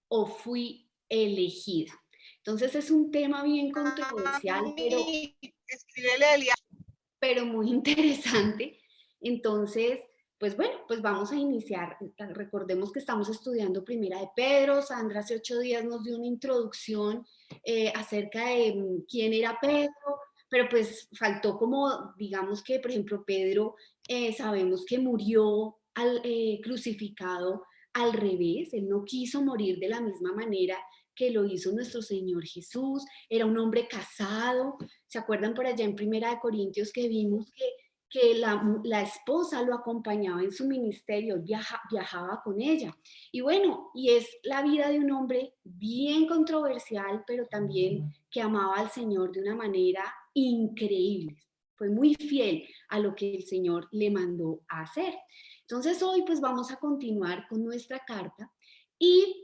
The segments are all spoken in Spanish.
o fui elegida? Entonces es un tema bien controversial, Mami, escríbele a Eliana. pero muy interesante. Entonces, pues bueno, pues vamos a iniciar. Recordemos que estamos estudiando Primera de Pedro. Sandra hace 8 días nos dio una introducción acerca de quién era Pedro, pero pues faltó como, digamos que, por ejemplo, Pedro, sabemos que murió crucificado al revés. Él no quiso morir de la misma manera que lo hizo nuestro Señor Jesús. Era un hombre casado. ¿Se acuerdan por allá en Primera de Corintios que vimos que la esposa lo acompañaba en su ministerio, viajaba con ella? Y bueno, y es la vida de un hombre bien controversial, pero también que amaba al Señor de una manera increíble. Fue muy fiel a lo que el Señor le mandó a hacer. Entonces hoy pues vamos a continuar con nuestra carta y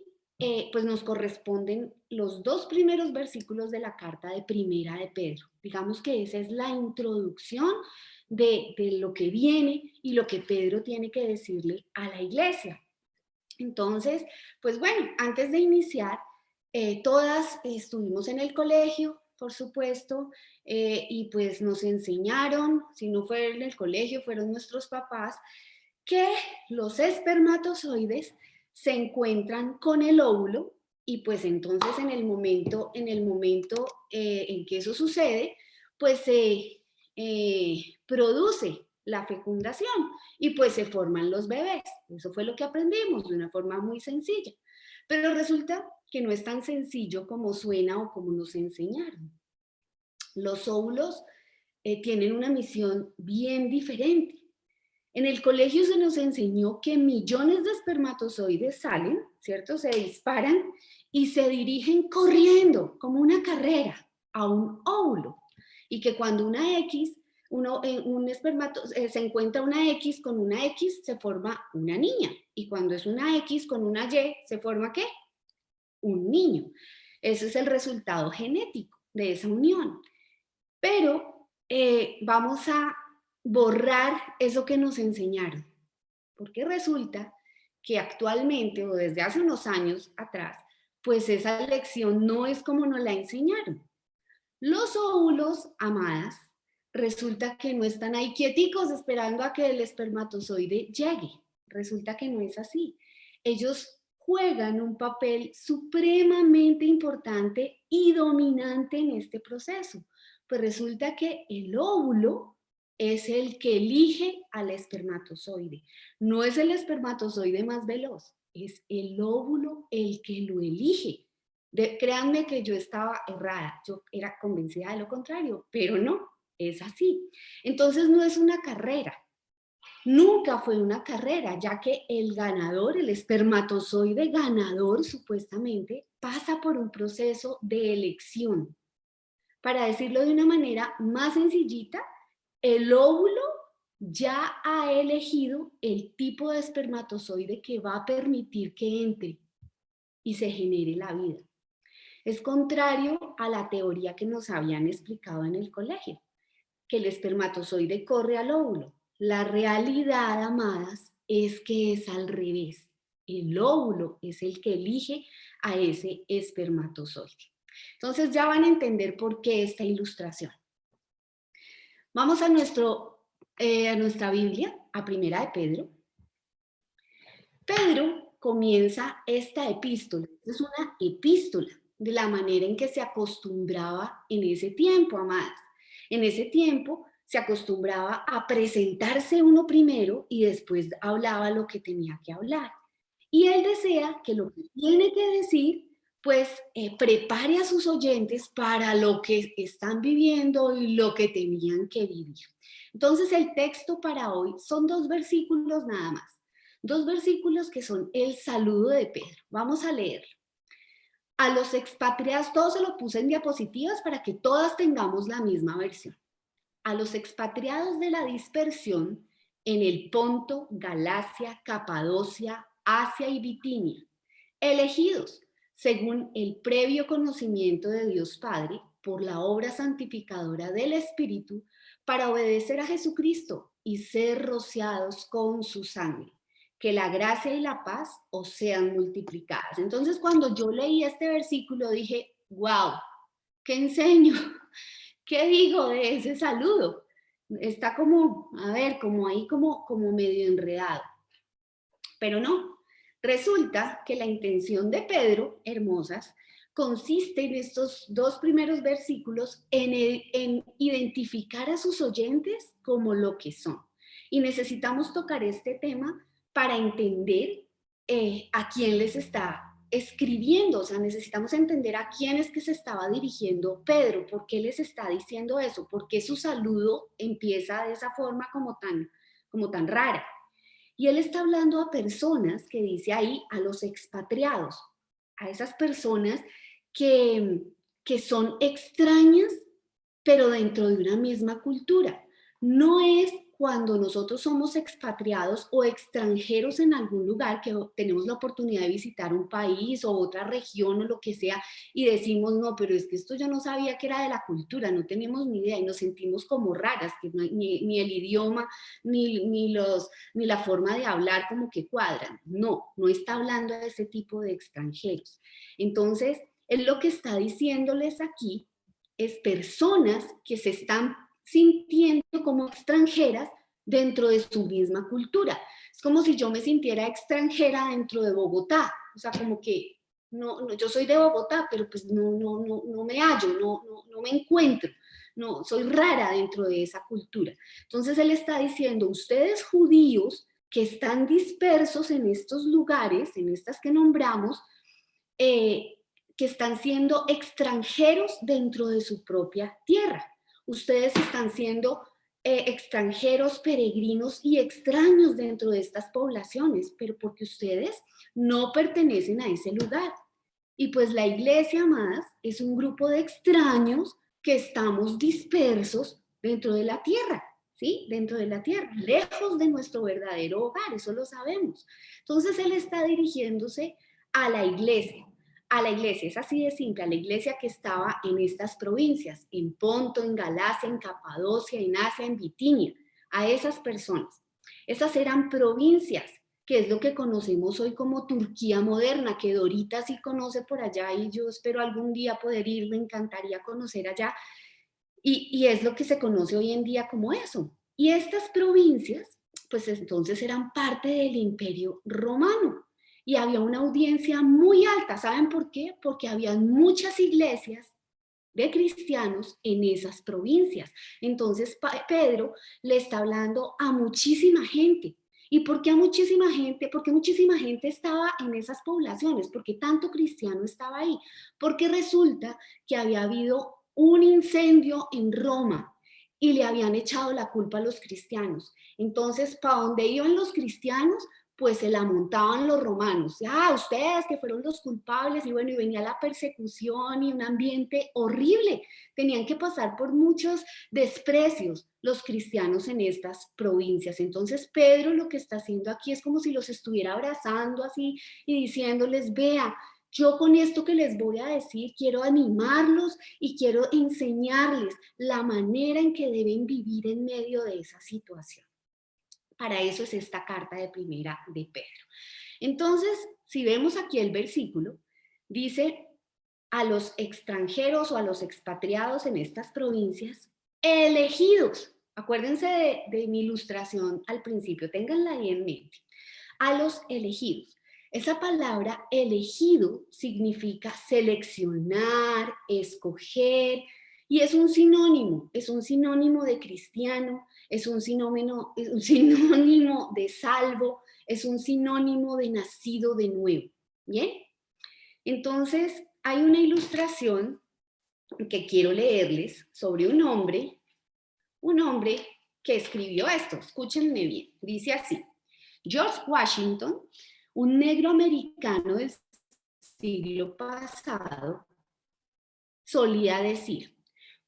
pues nos corresponden los 2 primeros versículos de la carta de Primera de Pedro. Digamos que esa es la introducción de lo que viene y lo que Pedro tiene que decirle a la iglesia. Entonces, pues bueno, antes de iniciar, todas estuvimos en el colegio, por supuesto, y pues nos enseñaron, si no fue en el colegio, fueron nuestros papás, que los espermatozoides se encuentran con el óvulo y pues entonces en el momento en que eso sucede, pues se produce la fecundación y pues se forman los bebés. Eso fue lo que aprendimos de una forma muy sencilla. Pero resulta que no es tan sencillo como suena o como nos enseñaron. Los óvulos tienen una misión bien diferente. En el colegio se nos enseñó que millones de espermatozoides salen, ¿cierto? Se disparan y se dirigen corriendo, como una carrera, a un óvulo. Y que cuando una X, se encuentra una X con una X, se forma una niña. Y cuando es una X con una Y, ¿se forma qué? Un niño. Ese es el resultado genético de esa unión. Pero vamos a borrar eso que nos enseñaron, porque resulta que actualmente o desde hace unos años atrás, pues esa lección no es como nos la enseñaron. Los óvulos, amadas, resulta que no están ahí quieticos esperando a que el espermatozoide llegue. Resulta que no es así. Ellos juegan un papel supremamente importante y dominante en este proceso. Pues resulta que el óvulo es el que elige al espermatozoide. No es el espermatozoide más veloz, es el óvulo el que lo elige. Créanme que yo estaba errada, yo era convencida de lo contrario, pero no, es así. Entonces no es una carrera, nunca fue una carrera, ya que el ganador, el espermatozoide ganador supuestamente, pasa por un proceso de elección. Para decirlo de una manera más sencillita, el óvulo ya ha elegido el tipo de espermatozoide que va a permitir que entre y se genere la vida. Es contrario a la teoría que nos habían explicado en el colegio, que el espermatozoide corre al óvulo. La realidad, amadas, es que es al revés. El óvulo es el que elige a ese espermatozoide. Entonces ya van a entender por qué esta ilustración. Vamos a nuestra Biblia, a Primera de Pedro. Pedro comienza esta epístola, es una epístola de la manera en que se acostumbraba en ese tiempo, amadas. En ese tiempo se acostumbraba a presentarse uno primero y después hablaba lo que tenía que hablar. Y él desea que lo que tiene que decir, pues prepare a sus oyentes para lo que están viviendo y lo que tenían que vivir. Entonces el texto para hoy son 2 versículos nada más. 2 versículos que son el saludo de Pedro. Vamos a leer. A los expatriados, todo se lo puse en diapositivas para que todas tengamos la misma versión. A los expatriados de la dispersión en el Ponto, Galacia, Capadocia, Asia y Bitinia, elegidos según el previo conocimiento de Dios Padre por la obra santificadora del Espíritu para obedecer a Jesucristo y ser rociados con su sangre. que la gracia y la paz os sean multiplicadas. Entonces, cuando yo leí este versículo, dije, wow, ¿qué enseño? ¿Qué digo de ese saludo? Está como, a ver, como ahí, como medio enredado. Pero no, resulta que la intención de Pedro, hermosas, consiste en estos dos primeros versículos en identificar a sus oyentes como lo que son. Y necesitamos tocar este tema para entender a quién les está escribiendo, o sea, necesitamos entender a quién es que se estaba dirigiendo Pedro, por qué les está diciendo eso, por qué su saludo empieza de esa forma como tan rara. Y él está hablando a personas, que dice ahí, a los expatriados, a esas personas que, que son extrañas, pero dentro de una misma cultura. No es cuando nosotros somos expatriados o extranjeros en algún lugar, que tenemos la oportunidad de visitar un país o otra región o lo que sea, y decimos, no, pero es que esto yo no sabía que era de la cultura, no tenemos ni idea y nos sentimos como raras, que no, ni el idioma, ni la forma de hablar como que cuadran. No, no está hablando de ese tipo de extranjeros. Entonces, él lo que está diciéndoles aquí es personas que se están sintiendo como extranjeras dentro de su misma cultura. Es como si yo me sintiera extranjera dentro de Bogotá, o sea, como que no, yo soy de Bogotá, pero pues no me hallo, no me encuentro, no, soy rara dentro de esa cultura. Entonces él está diciendo, ustedes judíos que están dispersos en estos lugares, en estas que nombramos, que están siendo extranjeros dentro de su propia tierra. Ustedes están siendo extranjeros, peregrinos y extraños dentro de estas poblaciones, pero porque ustedes no pertenecen a ese lugar. Y pues la iglesia, más, es un grupo de extraños que estamos dispersos dentro de la tierra, ¿sí? Dentro de la tierra, lejos de nuestro verdadero hogar, eso lo sabemos. Entonces él está dirigiéndose a la iglesia, es así de simple, a la iglesia que estaba en estas provincias, en Ponto, en Galacia, en Capadocia, en Asia, en Bitinia, a esas personas. Esas eran provincias, que es lo que conocemos hoy como Turquía moderna, que Dorita sí conoce por allá y yo espero algún día poder ir, me encantaría conocer allá, y es lo que se conoce hoy en día como eso. Y estas provincias, pues entonces eran parte del Imperio Romano y había una audiencia muy alta. ¿Saben por qué? Porque había muchas iglesias de cristianos en esas provincias. Entonces Pedro le está hablando a muchísima gente. ¿Y por qué a muchísima gente? Porque muchísima gente estaba en esas poblaciones, porque tanto cristiano estaba ahí. Porque resulta que había habido un incendio en Roma y le habían echado la culpa a los cristianos. Entonces, ¿para dónde iban los cristianos? Pues se la montaban los romanos. Ustedes que fueron los culpables, y bueno, y venía la persecución y un ambiente horrible. Tenían que pasar por muchos desprecios los cristianos en estas provincias. Entonces Pedro lo que está haciendo aquí es como si los estuviera abrazando así y diciéndoles, vea, yo con esto que les voy a decir quiero animarlos y quiero enseñarles la manera en que deben vivir en medio de esa situación. Para eso es esta carta de primera de Pedro. Entonces, si vemos aquí el versículo, dice a los extranjeros o a los expatriados en estas provincias, elegidos. Acuérdense de mi ilustración al principio, ténganla ahí en mente. A los elegidos. Esa palabra elegido significa seleccionar, escoger, y es un sinónimo de cristiano, es un sinónimo de salvo, es un sinónimo de nacido de nuevo. ¿Bien? Entonces, hay una ilustración que quiero leerles sobre un hombre que escribió esto. Escúchenme bien. Dice así: George Washington, un negro americano del siglo pasado, solía decir,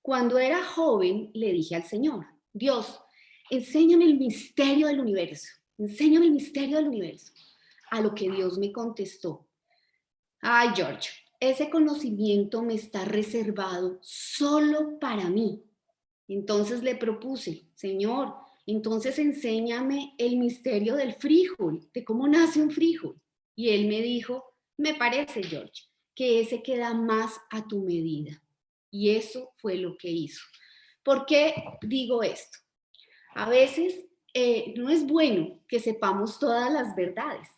cuando era joven le dije al Señor, Dios, enséñame el misterio del universo, enséñame el misterio del universo. A lo que Dios me contestó, ay George, ese conocimiento me está reservado solo para mí. Entonces le propuse, Señor, entonces enséñame el misterio del frijol, de cómo nace un frijol. Y él me dijo, me parece, George, que ese queda más a tu medida. Y eso fue lo que hizo. ¿Por qué digo esto? A veces no es bueno que sepamos todas las verdades.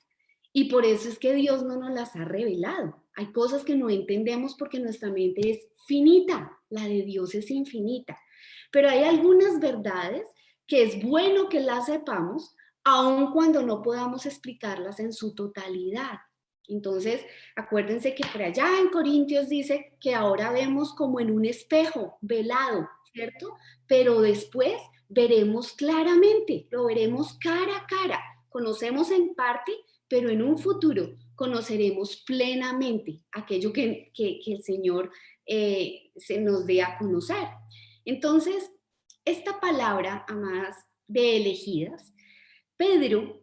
Y por eso es que Dios no nos las ha revelado. Hay cosas que no entendemos porque nuestra mente es finita, la de Dios es infinita. Pero hay algunas verdades que es bueno que las sepamos, aun cuando no podamos explicarlas en su totalidad. Entonces, acuérdense que por allá en Corintios dice que ahora vemos como en un espejo velado, ¿cierto? Pero después veremos claramente, lo veremos cara a cara. Conocemos en parte, pero en un futuro conoceremos plenamente aquello que el Señor se nos dé a conocer. Entonces, esta palabra, amadas, de elegidas, Pedro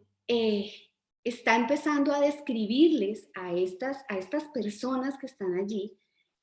está empezando a describirles a estas personas que están allí,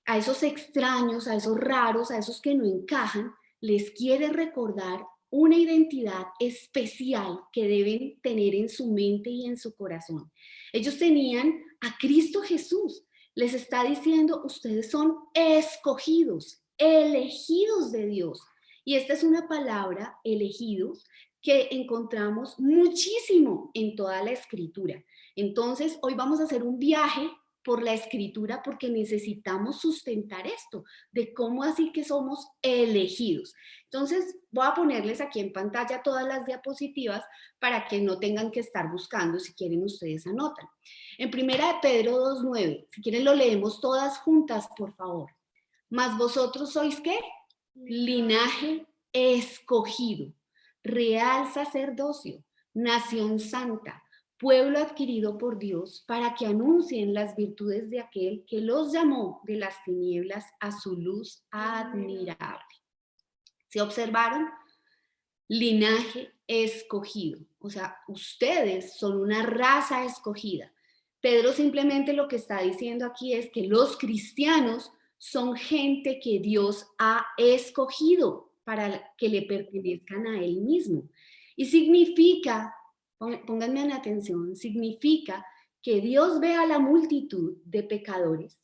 a esos extraños, a esos raros, a esos que no encajan, les quiere recordar una identidad especial que deben tener en su mente y en su corazón. Ellos tenían a Cristo Jesús. Les está diciendo, ustedes son escogidos, elegidos de Dios. Y esta es una palabra, elegidos, que encontramos muchísimo en toda la escritura. Entonces, hoy vamos a hacer un viaje por la escritura porque necesitamos sustentar esto, de cómo así que somos elegidos. Entonces, voy a ponerles aquí en pantalla todas las diapositivas para que no tengan que estar buscando, si quieren ustedes anotan. En primera de Pedro 2:9, si quieren lo leemos todas juntas, por favor. Mas vosotros sois ¿qué? Linaje escogido, real sacerdocio, nación santa, pueblo adquirido por Dios, para que anuncien las virtudes de aquel que los llamó de las tinieblas a su luz admirable. ¿Se observaron? Linaje escogido. O sea, ustedes son una raza escogida. Pedro simplemente lo que está diciendo aquí es que los cristianos son gente que Dios ha escogido para que le pertenezcan a Él mismo. Y significa, pónganme en atención, significa que Dios ve a la multitud de pecadores,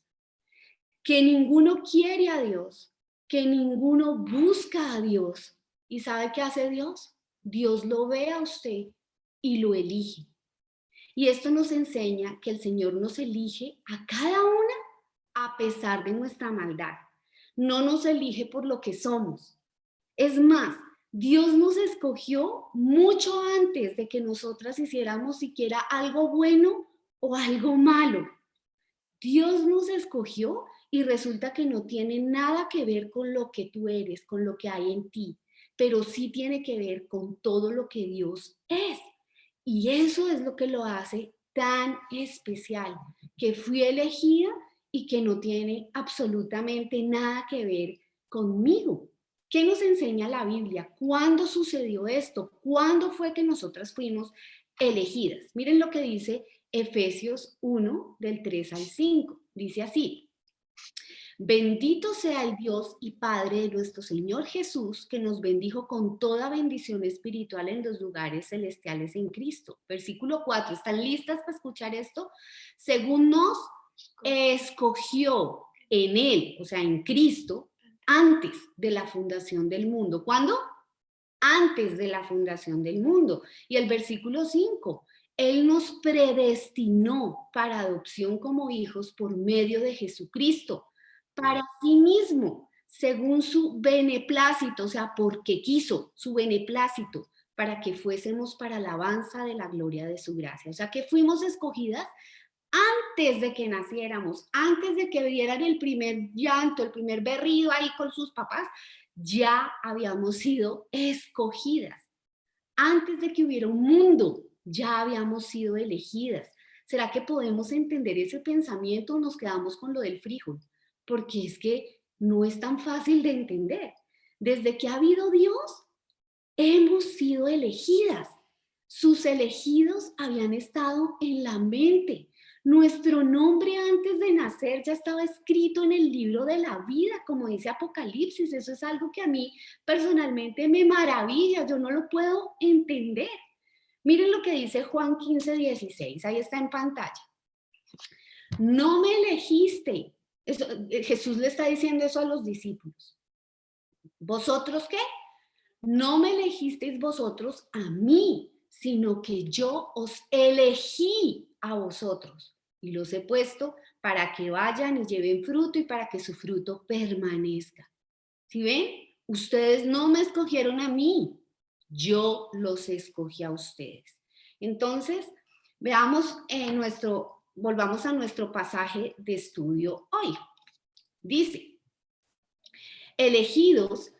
que ninguno quiere a Dios, que ninguno busca a Dios. ¿Y sabe qué hace Dios? Dios lo ve a usted y lo elige. Y esto nos enseña que el Señor nos elige a cada una a pesar de nuestra maldad. No nos elige por lo que somos. Es más, Dios nos escogió mucho antes de que nosotras hiciéramos siquiera algo bueno o algo malo. Dios nos escogió y resulta que no tiene nada que ver con lo que tú eres, con lo que hay en ti, pero sí tiene que ver con todo lo que Dios es. Y eso es lo que lo hace tan especial, que fui elegida y que no tiene absolutamente nada que ver conmigo. ¿Qué nos enseña la Biblia? ¿Cuándo sucedió esto? ¿Cuándo fue que nosotras fuimos elegidas? Miren lo que dice Efesios 1, del 3 al 5. Dice así: bendito sea el Dios y Padre de nuestro Señor Jesús, que nos bendijo con toda bendición espiritual en los lugares celestiales en Cristo. Versículo 4. ¿Están listas para escuchar esto? Según nos escogió en Él, o sea, en Cristo, antes de la fundación del mundo. ¿Cuándo? Antes de la fundación del mundo. Y el versículo 5. Él nos predestinó para adopción como hijos por medio de Jesucristo, para sí mismo, según su beneplácito, o sea, porque quiso su beneplácito, para que fuésemos para alabanza de la gloria de su gracia. O sea, que fuimos escogidas antes de que naciéramos, antes de que vieran el primer llanto, el primer berrido ahí con sus papás, ya habíamos sido escogidas. Antes de que hubiera un mundo, ya habíamos sido elegidas. ¿Será que podemos entender ese pensamiento o nos quedamos con lo del frijol? Porque es que no es tan fácil de entender. Desde que ha habido Dios, hemos sido elegidas. Sus elegidos habían estado en la mente. Nuestro nombre antes de nacer ya estaba escrito en el libro de la vida, como dice Apocalipsis. Eso es algo que a mí personalmente me maravilla, yo no lo puedo entender. Miren lo que dice Juan 15:16, ahí está en pantalla. No me elegiste. Eso, Jesús le está diciendo eso a los discípulos. ¿Vosotros qué? No me elegisteis vosotros a mí, sino que yo os elegí a vosotros y los he puesto para que vayan y lleven fruto y para que su fruto permanezca. ¿Sí ven? Ustedes no me escogieron a mí, yo los escogí a ustedes. Entonces, volvamos a nuestro pasaje de estudio hoy. Dice, elegidos,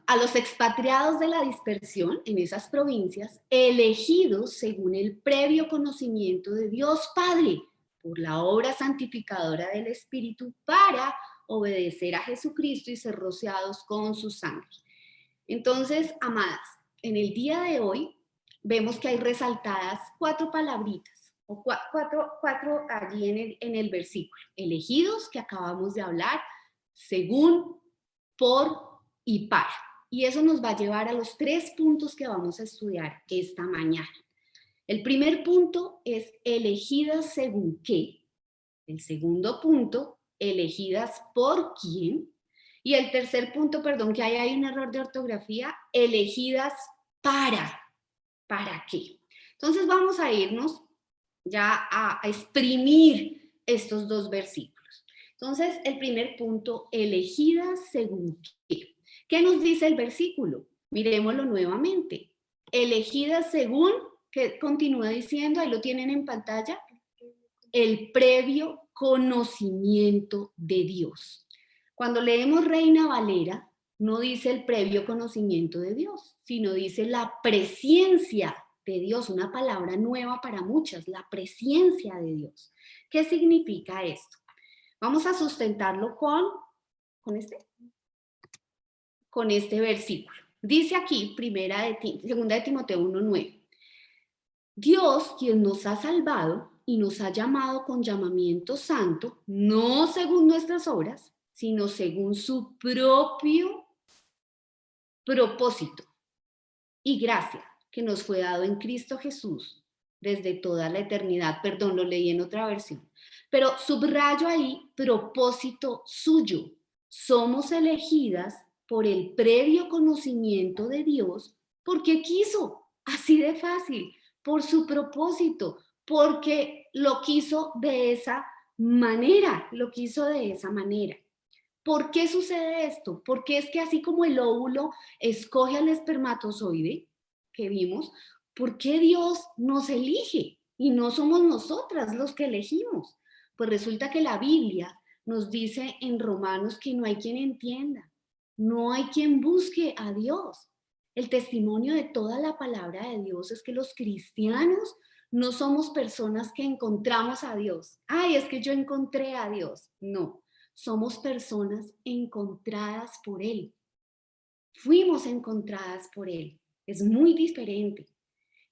a los expatriados de la dispersión en esas provincias, elegidos según el previo conocimiento de Dios Padre, por la obra santificadora del Espíritu, para obedecer a Jesucristo y ser rociados con su sangre. Entonces, amadas, en el día de hoy vemos que hay resaltadas 4 palabritas, o cuatro allí en el versículo. Elegidos, que acabamos de hablar, según, por y para. Y eso nos va a llevar a los 3 puntos que vamos a estudiar esta mañana. El primer punto es elegidas según qué. El segundo punto, elegidas por quién. Y el tercer punto, perdón, que hay un error de ortografía, elegidas para. ¿Para qué? Entonces vamos a irnos ya a exprimir estos 2 versículos. Entonces, el primer punto, elegidas según qué. ¿Qué nos dice el versículo? Miremoslo nuevamente. Elegidas según, ¿qué continúa diciendo? Ahí lo tienen en pantalla. El previo conocimiento de Dios. Cuando leemos Reina Valera, no dice el previo conocimiento de Dios, sino dice la presencia de Dios, una palabra nueva para muchas, la presencia de Dios. ¿Qué significa esto? Vamos a sustentarlo con este versículo. Dice aquí, segunda de Timoteo 1:9. Dios, quien nos ha salvado y nos ha llamado con llamamiento santo, no según nuestras obras, sino según su propio propósito y gracia que nos fue dado en Cristo Jesús desde toda la eternidad. Perdón, lo leí en otra versión. Pero subrayo ahí, propósito suyo. Somos elegidas por el previo conocimiento de Dios porque quiso, así de fácil, por su propósito, porque lo quiso de esa manera, ¿Por qué sucede esto? Porque es que así como el óvulo escoge al espermatozoide que vimos, ¿por qué Dios nos elige y no somos nosotras los que elegimos? Pues resulta que la Biblia nos dice en Romanos que no hay quien entienda, no hay quien busque a Dios. El testimonio de toda la palabra de Dios es que los cristianos no somos personas que encontramos a Dios. Ay, es que yo encontré a Dios. No. Somos personas encontradas por Él. Fuimos encontradas por Él. Es muy diferente.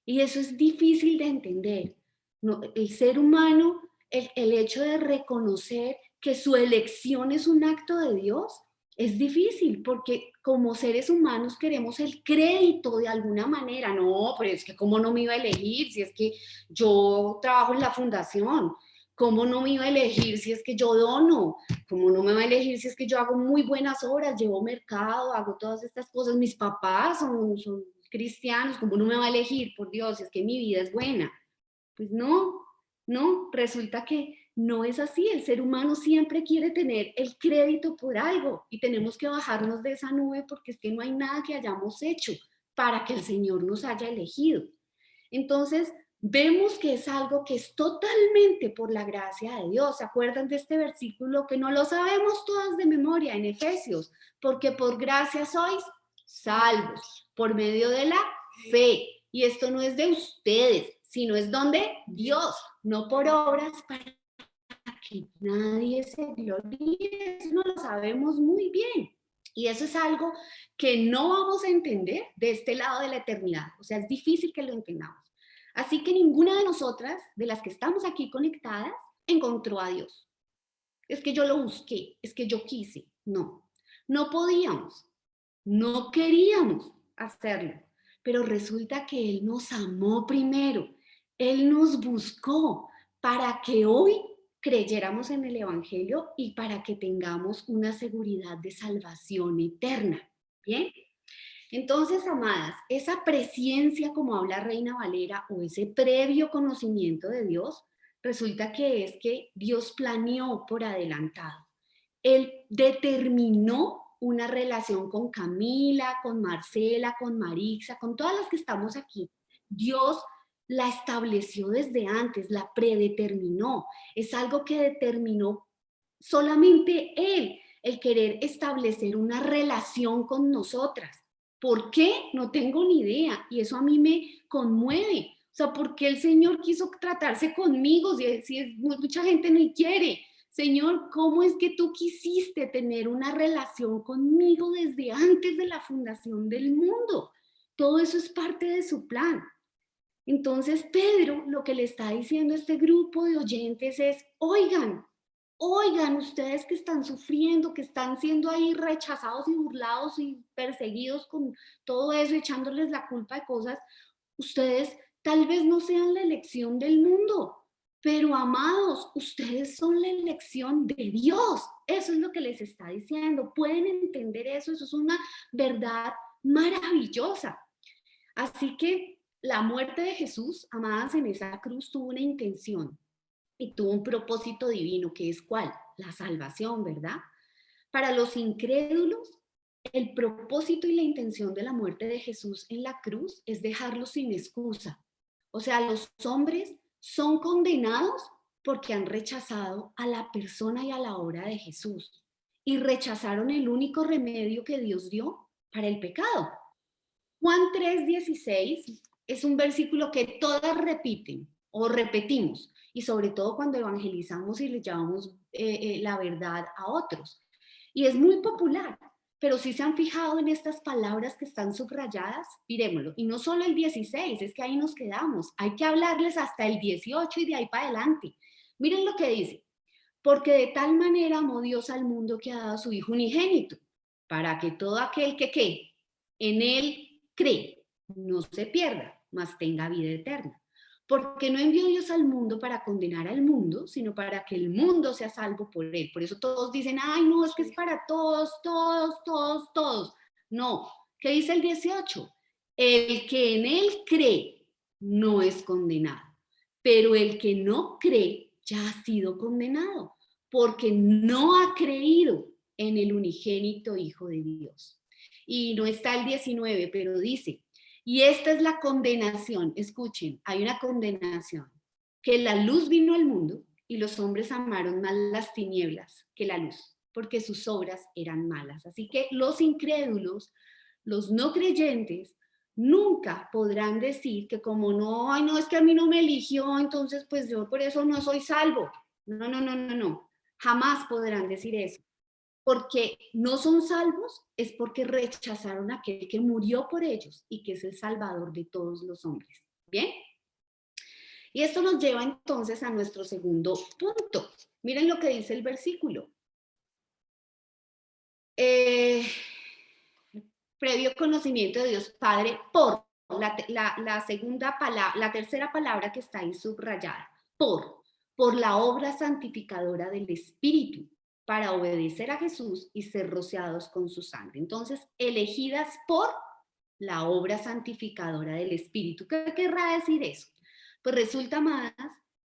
Y eso es difícil de entender. No, el ser humano, el hecho de reconocer que su elección es un acto de Dios, es difícil porque como seres humanos queremos el crédito de alguna manera. No, pero es que ¿cómo no me iba a elegir si es que yo trabajo en la fundación? ¿Cómo no me iba a elegir si es que yo dono? ¿Cómo no me va a elegir si es que yo hago muy buenas obras, llevo mercado, hago todas estas cosas? Mis papás son cristianos, ¿cómo no me va a elegir? Por Dios, si es que mi vida es buena. Pues no, resulta que no es así. El ser humano siempre quiere tener el crédito por algo y tenemos que bajarnos de esa nube porque es que no hay nada que hayamos hecho para que el Señor nos haya elegido. Entonces, vemos que es algo que es totalmente por la gracia de Dios. ¿Se acuerdan de este versículo que no lo sabemos todas de memoria en Efesios? Porque por gracia sois salvos por medio de la fe. Y esto no es de ustedes, sino es donde Dios, no por obras para que nadie se gloríe. Eso no lo sabemos muy bien. Y eso es algo que no vamos a entender de este lado de la eternidad. O sea, es difícil que lo entendamos. Así que ninguna de nosotras, de las que estamos aquí conectadas, encontró a Dios. Es que yo lo busqué, es que yo quise. No, no podíamos, no queríamos hacerlo, pero resulta que Él nos amó primero, Él nos buscó para que hoy creyéramos en el Evangelio y para que tengamos una seguridad de salvación eterna. ¿Bien? Entonces, amadas, esa presciencia, como habla Reina Valera, o ese previo conocimiento de Dios, resulta que es que Dios planeó por adelantado. Él determinó una relación con Camila, con Marcela, con Marixa, con todas las que estamos aquí. Dios la estableció desde antes, la predeterminó. Es algo que determinó solamente Él, el querer establecer una relación con nosotras. ¿Por qué? No tengo ni idea. Y eso a mí me conmueve. O sea, ¿por qué el Señor quiso tratarse conmigo si mucha gente no quiere? Señor, ¿cómo es que tú quisiste tener una relación conmigo desde antes de la fundación del mundo? Todo eso es parte de su plan. Entonces, Pedro lo que le está diciendo a este grupo de oyentes es, oigan, ustedes que están sufriendo, que están siendo ahí rechazados y burlados y perseguidos con todo eso, echándoles la culpa de cosas, ustedes tal vez no sean la elección del mundo, pero amados, ustedes son la elección de Dios. Eso es lo que les está diciendo. Pueden entender eso, eso es una verdad maravillosa. Así que la muerte de Jesús, amadas, en esa cruz tuvo una intención y tuvo un propósito divino, que es ¿cuál? La salvación, ¿verdad? Para los incrédulos, el propósito y la intención de la muerte de Jesús en la cruz es dejarlos sin excusa. O sea, los hombres son condenados porque han rechazado a la persona y a la obra de Jesús y rechazaron el único remedio que Dios dio para el pecado. Juan 3:16 es un versículo que todas repiten o repetimos, y sobre todo cuando evangelizamos y le llevamos la verdad a otros. Y es muy popular, pero si se han fijado en estas palabras que están subrayadas, miremoslo. Y no solo el 16, es que ahí nos quedamos. Hay que hablarles hasta el 18 y de ahí para adelante. Miren lo que dice. Porque de tal manera amó Dios al mundo que ha dado a su Hijo unigénito, para que todo aquel que en él cree, no se pierda, mas tenga vida eterna. Porque no envió Dios al mundo para condenar al mundo, sino para que el mundo sea salvo por él. Por eso todos dicen, ay, no, es que es para todos, todos, todos, todos. No, ¿qué dice el 18? El que en él cree no es condenado, pero el que no cree ya ha sido condenado, porque no ha creído en el unigénito Hijo de Dios. Y no está el 19, pero dice, y esta es la condenación, escuchen, hay una condenación, que la luz vino al mundo y los hombres amaron más las tinieblas que la luz, porque sus obras eran malas. Así que los incrédulos, los no creyentes, nunca podrán decir que como no, ay no, es que a mí no me eligió, entonces pues yo por eso no soy salvo. No, no, no, no, no. Jamás podrán decir eso. Porque no son salvos es porque rechazaron a aquel que murió por ellos y que es el Salvador de todos los hombres. ¿Bien? Y esto nos lleva entonces a nuestro segundo punto. Miren lo que dice el versículo. Previo conocimiento de Dios Padre por la segunda palabra, la tercera palabra que está ahí subrayada, por la obra santificadora del Espíritu, para obedecer a Jesús y ser rociados con su sangre. Entonces, elegidas por la obra santificadora del Espíritu. ¿Qué querrá decir eso? Pues resulta, más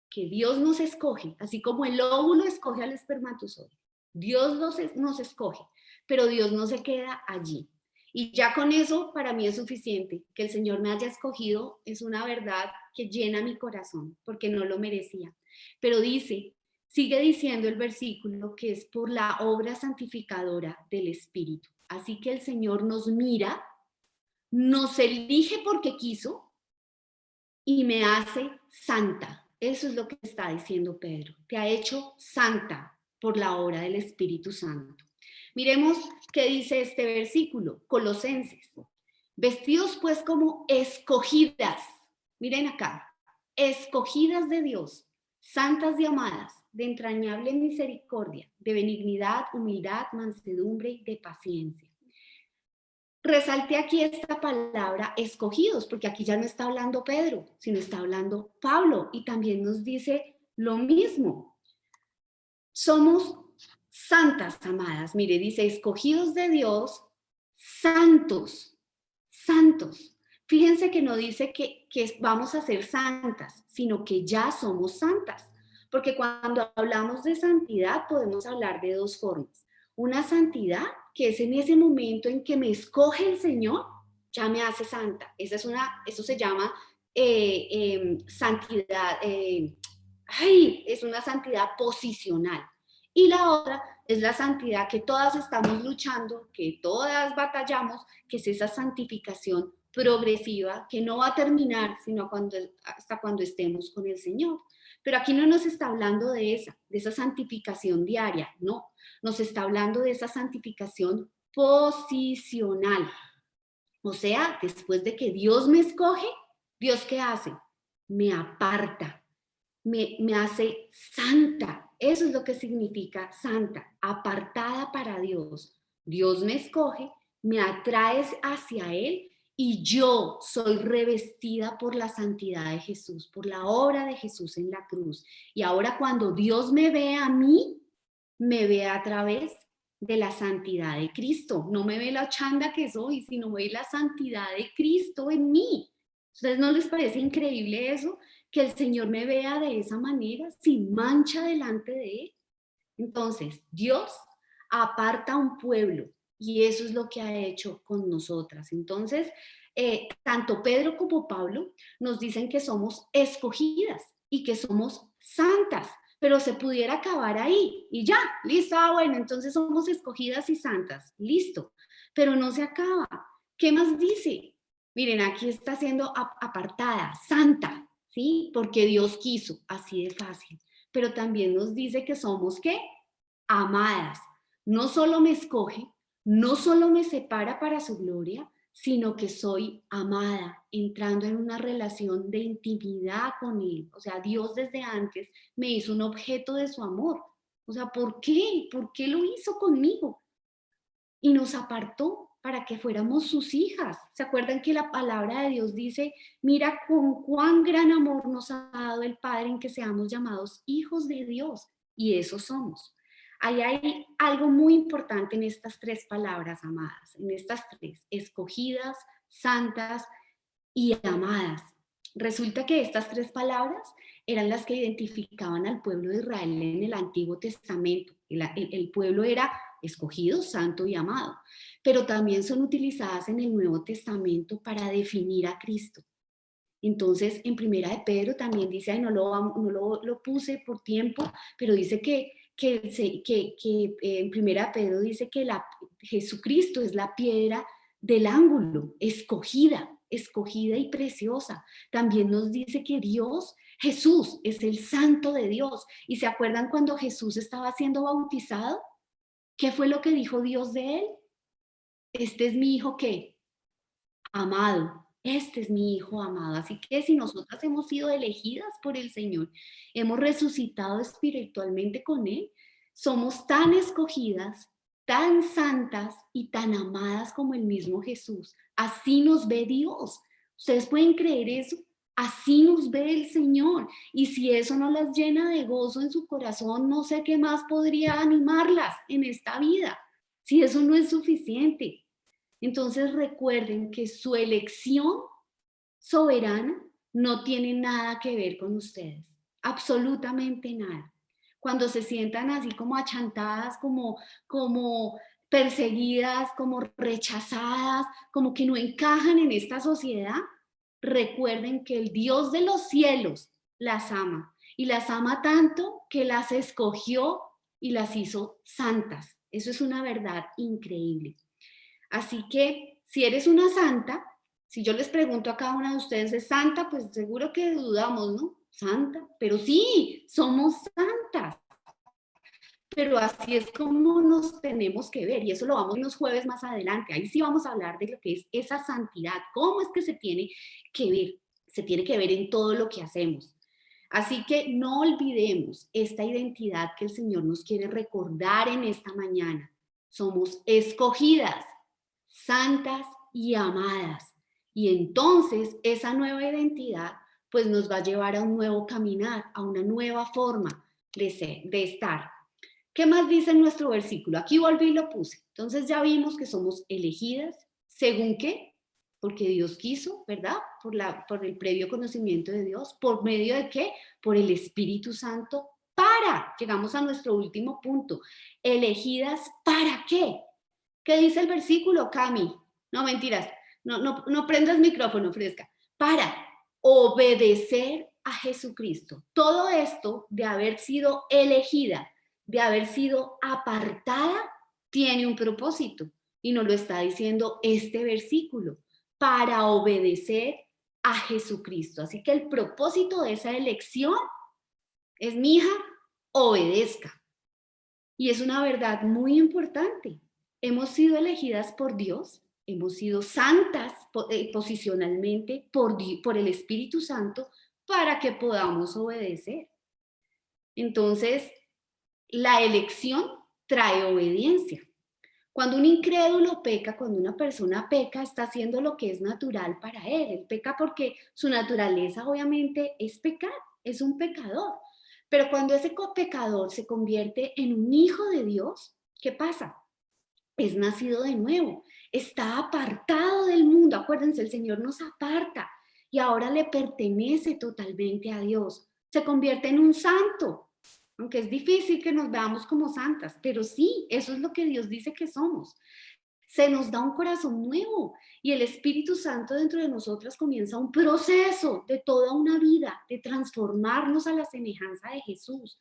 que Dios nos escoge, así como el óvulo escoge al espermatozoide. Dios nos escoge, pero Dios no se queda allí. Y ya con eso para mí es suficiente. Que el Señor me haya escogido es una verdad que llena mi corazón, porque no lo merecía. Pero sigue diciendo el versículo que es por la obra santificadora del Espíritu. Así que el Señor nos mira, nos elige porque quiso y me hace santa. Eso es lo que está diciendo Pedro. Te ha hecho santa por la obra del Espíritu Santo. Miremos qué dice este versículo, Colosenses. Vestidos pues como escogidas. Miren acá, escogidas de Dios, santas y amadas, de entrañable misericordia, de benignidad, humildad, mansedumbre y de paciencia. Resalte aquí esta palabra escogidos, porque aquí ya no está hablando Pedro, sino está hablando Pablo, y también nos dice lo mismo. Somos santas, amadas. Mire, dice, escogidos de Dios, santos, santos. Fíjense que no dice que vamos a ser santas, sino que ya somos santas. Porque cuando hablamos de santidad podemos hablar de dos formas. Una santidad que es en ese momento en que me escoge el Señor, ya me hace santa. Eso se llama santidad, es una santidad posicional. Y la otra es la santidad que todas estamos luchando, que todas batallamos, que es esa santificación progresiva que no va a terminar sino hasta cuando estemos con el Señor. Pero aquí no nos está hablando de esa santificación diaria, no. Nos está hablando de esa santificación posicional. O sea, después de que Dios me escoge, ¿Dios qué hace? Me aparta, me hace santa. Eso es lo que significa santa, apartada para Dios. Dios me escoge, me atrae hacia Él y yo soy revestida por la santidad de Jesús, por la obra de Jesús en la cruz. Y ahora cuando Dios me ve a mí, me ve a través de la santidad de Cristo. No me ve la chanda que soy, sino ve la santidad de Cristo en mí. ¿Ustedes no les parece increíble eso? Que el Señor me vea de esa manera, sin mancha delante de Él. Entonces, Dios aparta a un pueblo y eso es lo que ha hecho con nosotras. Entonces, tanto Pedro como Pablo nos dicen que somos escogidas y que somos santas, pero se pudiera acabar ahí y ya, listo, bueno, entonces somos escogidas y santas, listo, pero no se acaba. ¿Qué más dice? Miren, aquí está siendo apartada, santa, ¿sí? Porque Dios quiso, así de fácil. Pero también nos dice que somos, ¿qué? Amadas. No solo me escoge, no solo me separa para su gloria, sino que soy amada, entrando en una relación de intimidad con Él. O sea, Dios desde antes me hizo un objeto de su amor. O sea, ¿por qué? ¿Por qué lo hizo conmigo? Y nos apartó para que fuéramos sus hijas. ¿Se acuerdan que la palabra de Dios dice, mira con cuán gran amor nos ha dado el Padre en que seamos llamados hijos de Dios? Y eso somos. Ahí hay algo muy importante en estas tres palabras, amadas, en estas tres, escogidas, santas y amadas. Resulta que estas tres palabras eran las que identificaban al pueblo de Israel en el Antiguo Testamento. El pueblo era escogido, santo y amado, pero también son utilizadas en el Nuevo Testamento para definir a Cristo. Entonces, en Primera de Pedro también dice, no lo puse por tiempo, pero dice que en Primera de Pedro dice que Jesucristo es la piedra del ángulo, escogida y preciosa. También nos dice que Jesús es el santo de Dios. ¿Y se acuerdan cuando Jesús estaba siendo bautizado? ¿Qué fue lo que dijo Dios de él? Este es mi hijo, ¿qué? Amado. Este es mi hijo amado. Así que si nosotras hemos sido elegidas por el Señor, hemos resucitado espiritualmente con Él, somos tan escogidas, tan santas y tan amadas como el mismo Jesús. Así nos ve Dios. ¿Ustedes pueden creer eso? Así nos ve el Señor. Y si eso no las llena de gozo en su corazón, no sé qué más podría animarlas en esta vida. Si eso no es suficiente. Entonces recuerden que su elección soberana no tiene nada que ver con ustedes, absolutamente nada. Cuando se sientan así como achantadas, como perseguidas, como rechazadas, como que no encajan en esta sociedad, recuerden que el Dios de los cielos las ama y las ama tanto que las escogió y las hizo santas. Eso es una verdad increíble. Así que si eres una santa, si yo les pregunto a cada una de ustedes, ¿es santa? Pues seguro que dudamos, ¿no? Santa, pero sí, somos santas. Pero así es como nos tenemos que ver y eso lo vamos a ver unos jueves más adelante. Ahí sí vamos a hablar de lo que es esa santidad, cómo es que se tiene que ver. se tiene que ver en todo lo que hacemos. Así que no olvidemos esta identidad que el Señor nos quiere recordar en esta mañana. Somos escogidas, santas y amadas. Y entonces esa nueva identidad pues nos va a llevar a un nuevo caminar, a una nueva forma de ser, de estar. ¿Qué más dice en nuestro versículo? Aquí volví y lo puse. Entonces ya vimos que somos elegidas, ¿según qué? Porque Dios quiso, ¿verdad? Por el previo conocimiento de Dios. ¿Por medio de qué? Por el Espíritu Santo. Llegamos a nuestro último punto. ¿Elegidas para qué? ¿Qué dice el versículo, Cami? No, mentiras. No prendas micrófono, Fresca. Para obedecer a Jesucristo. Todo esto de haber sido elegida, de haber sido apartada, tiene un propósito. Y nos lo está diciendo este versículo. Para obedecer a Jesucristo. Así que el propósito de esa elección es, mi hija, obedezca. Y es una verdad muy importante. Hemos sido elegidas por Dios, hemos sido santas posicionalmente por el Espíritu Santo para que podamos obedecer. Entonces, la elección trae obediencia. Cuando un incrédulo peca, cuando una persona peca, está haciendo lo que es natural para él. Él peca porque su naturaleza obviamente es pecar, es un pecador. Pero cuando ese pecador se convierte en un hijo de Dios, ¿qué pasa? Es nacido de nuevo, está apartado del mundo. Acuérdense, el Señor nos aparta y ahora le pertenece totalmente a Dios. Se convierte en un santo. Aunque es difícil que nos veamos como santas, pero sí, eso es lo que Dios dice que somos. Se nos da un corazón nuevo y el Espíritu Santo dentro de nosotras comienza un proceso de toda una vida, de transformarnos a la semejanza de Jesús.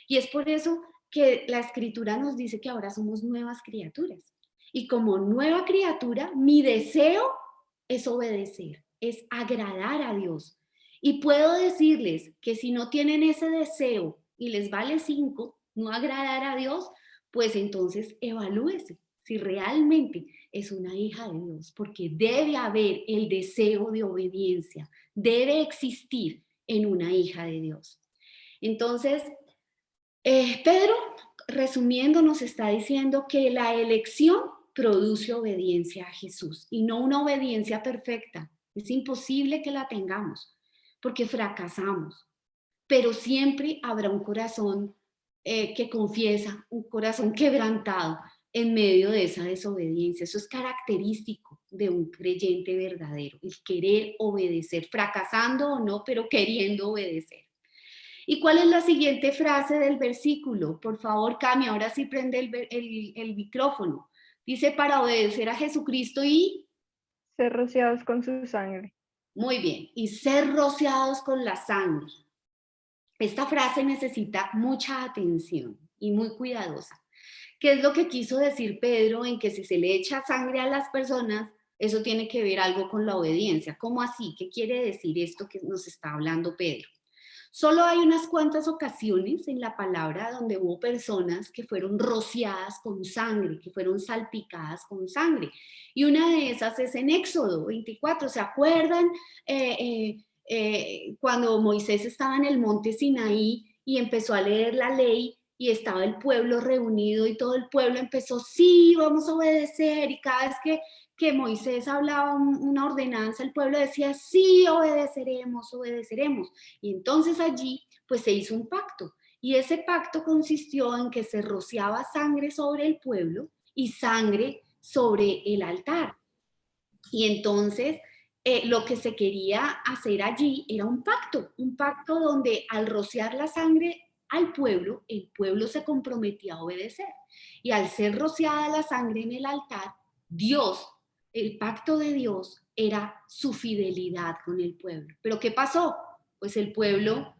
Y es por eso que la Escritura nos dice que ahora somos nuevas criaturas. Y como nueva criatura, mi deseo es obedecer, es agradar a Dios. Y puedo decirles que si no tienen ese deseo y les vale 5 no agradar a Dios, pues entonces evalúese si realmente es una hija de Dios, porque debe haber el deseo de obediencia, debe existir en una hija de Dios. Entonces, Pedro, resumiendo, nos está diciendo que la elección produce obediencia a Jesús y no una obediencia perfecta. Es imposible que la tengamos porque fracasamos, pero siempre habrá un corazón que confiesa, un corazón quebrantado en medio de esa desobediencia. Eso es característico de un creyente verdadero, el querer obedecer, fracasando o no, pero queriendo obedecer. ¿Y cuál es la siguiente frase del versículo? Por favor, Cami, ahora sí prende el micrófono. Dice, para obedecer a Jesucristo y... Ser rociados con su sangre. Muy bien, y ser rociados con la sangre. Esta frase necesita mucha atención y muy cuidadosa. ¿Qué es lo que quiso decir Pedro en que si se le echa sangre a las personas, eso tiene que ver algo con la obediencia? ¿Cómo así? ¿Qué quiere decir esto que nos está hablando Pedro? Solo hay unas cuantas ocasiones en la palabra donde hubo personas que fueron rociadas con sangre, que fueron salpicadas con sangre. Y una de esas es en Éxodo 24. ¿Se acuerdan cuando Moisés estaba en el monte Sinaí y empezó a leer la ley y estaba el pueblo reunido y todo el pueblo empezó, sí, vamos a obedecer, y cada vez que Moisés hablaba una ordenanza, el pueblo decía, sí, obedeceremos, obedeceremos. Y entonces allí, pues se hizo un pacto. Y ese pacto consistió en que se rociaba sangre sobre el pueblo y sangre sobre el altar. Y entonces lo que se quería hacer allí era un pacto donde al rociar la sangre al pueblo, el pueblo se comprometía a obedecer. Y al ser rociada la sangre en el altar, Dios, el pacto de Dios era su fidelidad con el pueblo. ¿Pero qué pasó? Pues el pueblo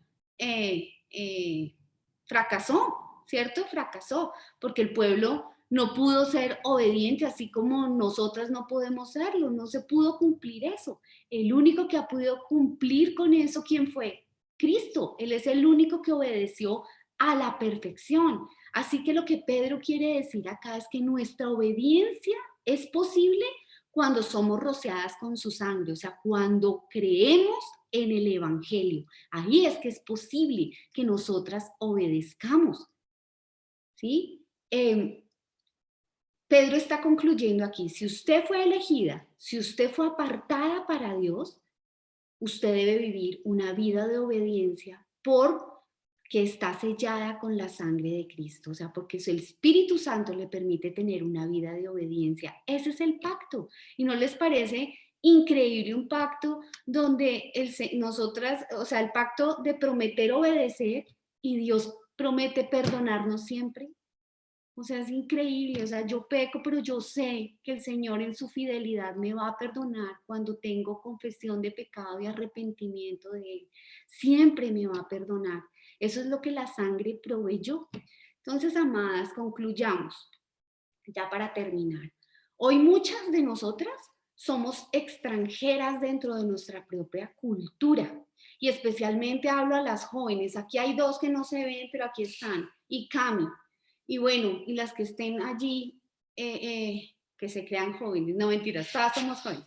fracasó, ¿cierto? Fracasó, porque el pueblo no pudo ser obediente, así como nosotras no podemos serlo, no se pudo cumplir eso. El único que ha podido cumplir con eso, ¿quién fue? Cristo. Él es el único que obedeció a la perfección. Así que lo que Pedro quiere decir acá es que nuestra obediencia es posible cuando somos rociadas con su sangre, o sea, cuando creemos en el Evangelio. Ahí es que es posible que nosotras obedezcamos, ¿sí? Pedro está concluyendo aquí, si usted fue elegida, si usted fue apartada para Dios, usted debe vivir una vida de obediencia porque está sellada con la sangre de Cristo, o sea, porque el Espíritu Santo le permite tener una vida de obediencia. Ese es el pacto. ¿Y no les parece increíble un pacto donde nosotras, o sea, el pacto de prometer obedecer y Dios promete perdonarnos siempre? O sea, es increíble, o sea, yo peco, pero yo sé que el Señor en su fidelidad me va a perdonar cuando tengo confesión de pecado y arrepentimiento de Él. Siempre me va a perdonar. Eso es lo que la sangre proveyó. Entonces, amadas, concluyamos, ya para terminar. Hoy muchas de nosotras somos extranjeras dentro de nuestra propia cultura. Y especialmente hablo a las jóvenes. Aquí hay dos que no se ven, pero aquí están. Y Cami. Y bueno, y las que estén allí, que se crean jóvenes, no mentiras, todas somos jóvenes,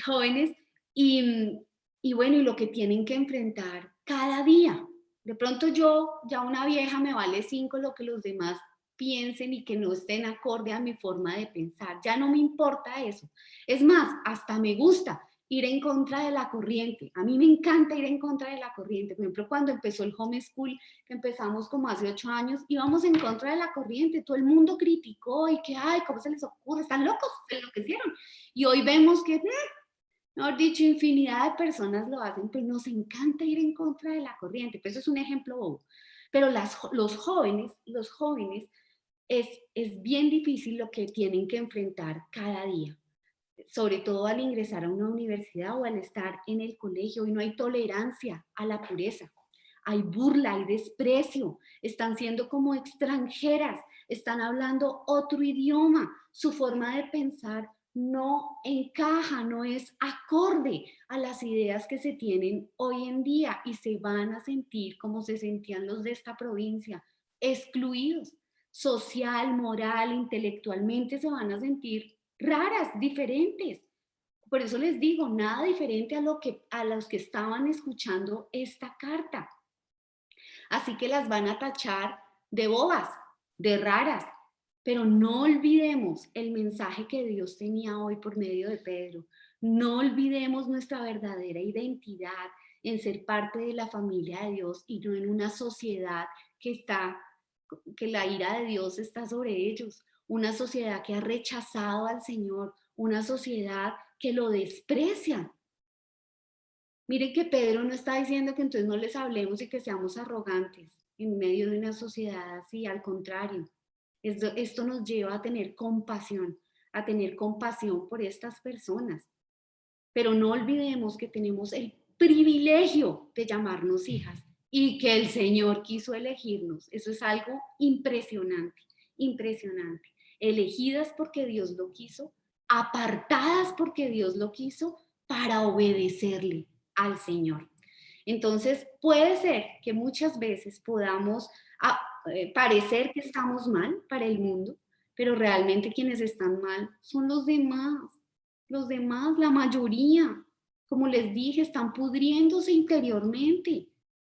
jóvenes, y bueno, y lo que tienen que enfrentar cada día. De pronto yo, ya una vieja, me vale 5 lo que los demás piensen y que no estén acorde a mi forma de pensar. Ya no me importa eso. Es más, hasta me gusta ir en contra de la corriente. A mí me encanta ir en contra de la corriente. Por ejemplo, cuando empezó el homeschool, que empezamos como hace 8 años, íbamos en contra de la corriente. Todo el mundo criticó y que, ay, ¿cómo se les ocurre? Están locos, se enloquecieron. Y hoy vemos que, mejor dicho, infinidad de personas lo hacen, pues nos encanta ir en contra de la corriente. Pues eso es un ejemplo bobo. Pero los jóvenes es bien difícil lo que tienen que enfrentar cada día, sobre todo al ingresar a una universidad o al estar en el colegio. Y no hay tolerancia a la pureza, hay burla, hay desprecio, están siendo como extranjeras, están hablando otro idioma, su forma de pensar no encaja, no es acorde a las ideas que se tienen hoy en día y se van a sentir como se sentían los de esta provincia, excluidos, social, moral, intelectualmente se van a sentir raras, diferentes. Por eso les digo, nada diferente a los que estaban escuchando esta carta. Así que las van a tachar de bobas, de raras, pero no olvidemos el mensaje que Dios tenía hoy por medio de Pedro. No olvidemos nuestra verdadera identidad en ser parte de la familia de Dios y no en una sociedad que la ira de Dios está sobre ellos, una sociedad que ha rechazado al Señor, una sociedad que lo desprecia. Miren que Pedro no está diciendo que entonces no les hablemos y que seamos arrogantes en medio de una sociedad así, al contrario. Esto nos lleva a tener compasión por estas personas. Pero no olvidemos que tenemos el privilegio de llamarnos hijas y que el Señor quiso elegirnos. Eso es algo impresionante, impresionante. Elegidas porque Dios lo quiso, apartadas porque Dios lo quiso, para obedecerle al Señor. Entonces, puede ser que muchas veces podamos parecer que estamos mal para el mundo, pero realmente quienes están mal son los demás. Los demás, la mayoría, como les dije, están pudriéndose interiormente.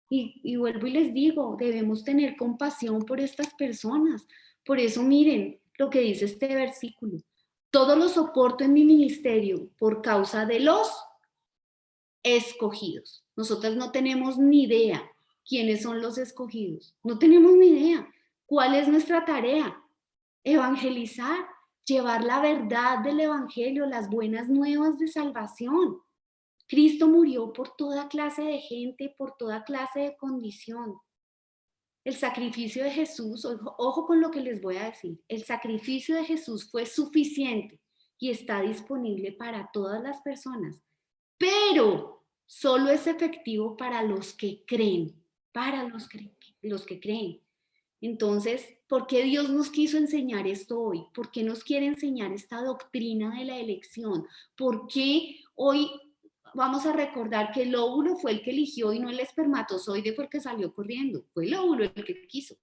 Y vuelvo y les digo, debemos tener compasión por estas personas. Por eso miren lo que dice este versículo. Todo lo soporto en mi ministerio por causa de los escogidos. Nosotras no tenemos ni idea quiénes son los escogidos. No tenemos ni idea cuál es nuestra tarea. Evangelizar, llevar la verdad del evangelio, las buenas nuevas de salvación. Cristo murió por toda clase de gente, por toda clase de condición. El sacrificio de Jesús, ojo con lo que les voy a decir, el sacrificio de Jesús fue suficiente y está disponible para todas las personas, pero solo es efectivo para los que creen, para los que creen. Entonces, ¿por qué Dios nos quiso enseñar esto hoy? ¿Por qué nos quiere enseñar esta doctrina de la elección? ¿Por qué hoy vamos a recordar que el óvulo fue el que eligió y no el espermatozoide fue el que salió corriendo? Fue el óvulo el que quiso.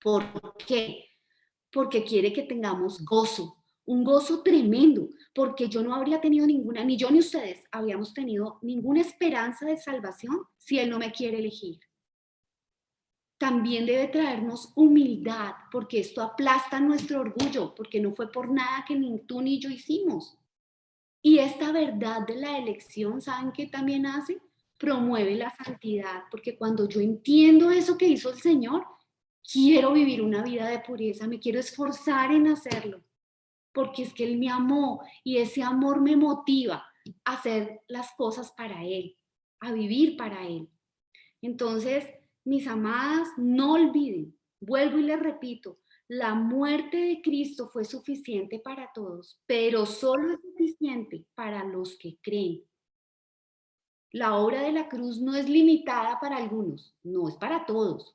¿Por qué? Porque quiere que tengamos gozo, un gozo tremendo, porque yo no habría tenido ninguna, ni yo ni ustedes habíamos tenido ninguna esperanza de salvación si Él no me quiere elegir. También debe traernos humildad, porque esto aplasta nuestro orgullo, porque no fue por nada que ni tú ni yo hicimos. Y esta verdad de la elección, ¿saben qué también hace? Promueve la santidad, porque cuando yo entiendo eso que hizo el Señor, quiero vivir una vida de pureza, me quiero esforzar en hacerlo, porque es que Él me amó y ese amor me motiva a hacer las cosas para Él, a vivir para Él. Entonces, mis amadas, no olviden, vuelvo y les repito, la muerte de Cristo fue suficiente para todos, pero solo es suficiente para los que creen. La obra de la cruz no es limitada para algunos, no es para todos,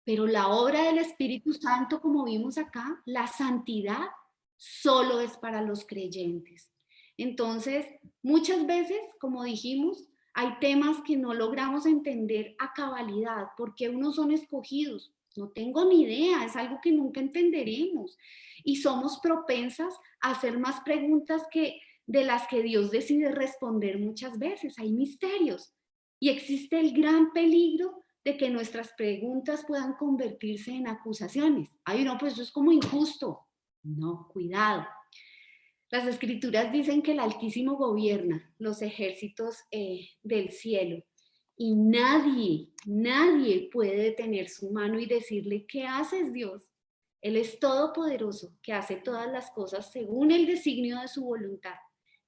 pero la obra del Espíritu Santo, como vimos acá, la santidad, solo es para los creyentes. Entonces, muchas veces, como dijimos, hay temas que no logramos entender a cabalidad, porque unos son escogidos. No tengo ni idea, es algo que nunca entenderemos. Y somos propensas a hacer más preguntas de las que Dios decide responder muchas veces. Hay misterios y existe el gran peligro de que nuestras preguntas puedan convertirse en acusaciones. Ay, no, pues eso es como injusto. No, cuidado. Las escrituras dicen que el Altísimo gobierna los ejércitos del cielo y nadie puede detener su mano y decirle, ¿qué haces, Dios? Él es todopoderoso, que hace todas las cosas según el designio de su voluntad.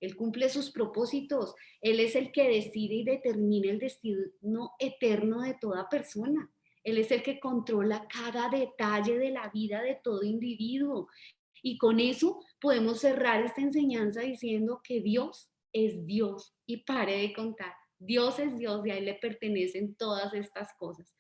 Él cumple sus propósitos. Él es el que decide y determina el destino eterno de toda persona. Él es el que controla cada detalle de la vida de todo individuo. Y con eso podemos cerrar esta enseñanza diciendo que Dios es Dios y pare de contar. Dios es Dios y a Él le pertenecen todas estas cosas.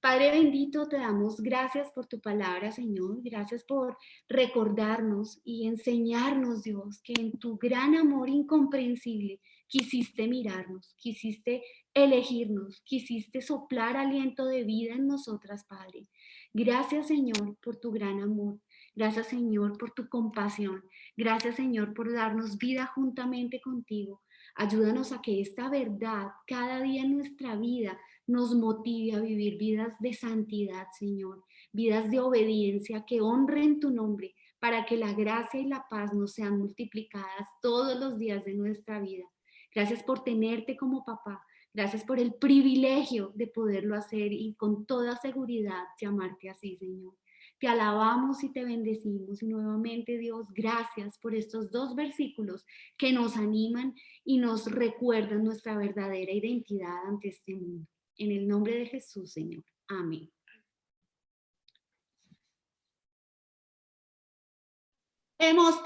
Padre bendito, te damos gracias por tu palabra, Señor. Gracias por recordarnos y enseñarnos, Dios, que en tu gran amor incomprensible quisiste mirarnos, quisiste elegirnos, quisiste soplar aliento de vida en nosotras, Padre. Gracias, Señor, por tu gran amor. Gracias, Señor, por tu compasión. Gracias, Señor, por darnos vida juntamente contigo. Ayúdanos a que esta verdad cada día en nuestra vida nos motive a vivir vidas de santidad, Señor, vidas de obediencia que honren tu nombre, para que la gracia y la paz nos sean multiplicadas todos los días de nuestra vida. Gracias por tenerte como papá. Gracias por el privilegio de poderlo hacer y con toda seguridad llamarte así, Señor. Te alabamos y te bendecimos. Y nuevamente, Dios, gracias por estos dos versículos que nos animan y nos recuerdan nuestra verdadera identidad ante este mundo. En el nombre de Jesús, Señor. Amén. Hemos